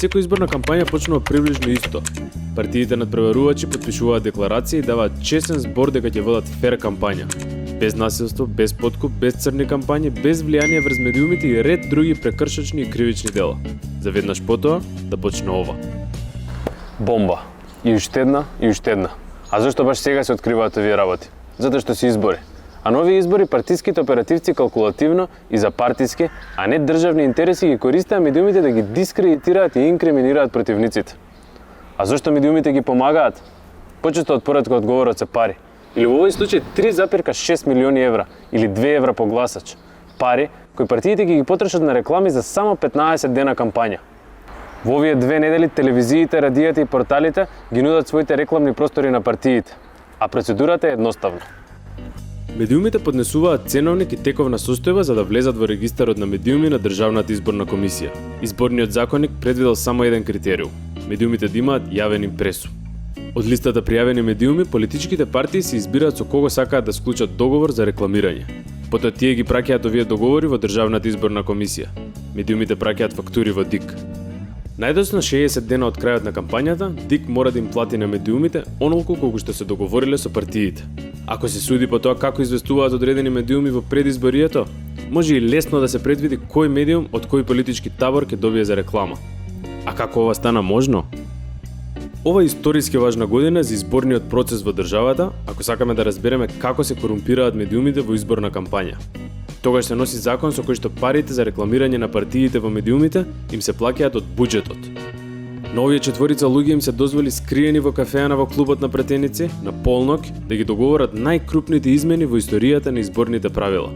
Секој изборна кампања почнува приближно исто. Партиите надпреварувачи потпишуваат декларации и даваат честен збор дека ќе водат фер кампања. Без насилство, без подкуп, без црни кампањи, без влијание врз медиумите и ред други прекршачни и кривични дела. Заведнаш потоа да почне ова. Бомба. И уште една. А зашто баш сега се откриваат овие работи? Затоа што се избори. А на овие избори партиските оперативци калкулативно и за партиски, а не државни интереси ги користеа медиумите да ги дискредитираат и инкриминираат противниците. А зашто медиумите ги помагаат? Почесто од поредка одговорот се пари. Или во овој случај 3,6 милиони евра или 2 евра по гласач. Пари кои партиите ги потрошат на реклами за само 15 дена кампања. Во овие 2 недели телевизиите, радијата и порталите ги нудат своите рекламни простори на партиите, а процедурата е едноставна. Медиумите поднесуваат ценовник и тековна состојба за да влезат во регистарот на медиуми на Државната изборна комисија. Изборниот законник предвидел само еден критериум – медиумите да имаат јавен импресум. Од листата пријавени медиуми, политичките партии се избираат со кого сакаат да склучат договор за рекламирање. Потоа тие ги праќаат овие договори во Државната изборна комисија. Медиумите праќаат фактури во ДИК. Најдоцна 60 дена од крајот на кампањата, ДИК мора да им плати на медиумите онолку колку што се договориле со партиите. Ако се суди по тоа како известуваат одредени медиуми во предизборието, може и лесно да се предвиди кој медиум од кој политички табор ќе добие за реклама. А како ова стана можно? Ова е историски важна година за изборниот процес во државата, ако сакаме да разбереме како се корумпираат медиумите во изборна кампања. Тогаш се носи закон со кој што парите за рекламирање на партиите во медиумите им се плаќаат од буџетот. На овие четворица луѓе им се дозволи скриени во кафеана во клубот на пратеници на полнок да ги договорат најкрупните измени во историјата на изборните правила.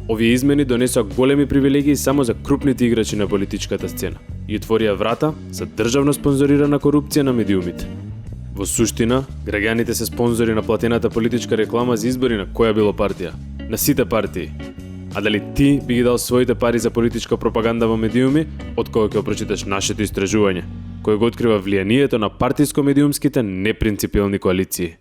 Овие измени донесоа големи привилегии само за крупните играчи на политичката сцена и отворија врата за државно спонзорирана корупција на медиумите. Во суштина, граѓаните се спонзори на платената политичка реклама за избори на која било партија, на сите партии. А дали ти би ги дал своите пари за политичка пропаганда во медиуми, од кога ќе прочиташ нашето истражување, кој го открива влијанието на партиско-медиумските непринципилни коалиции?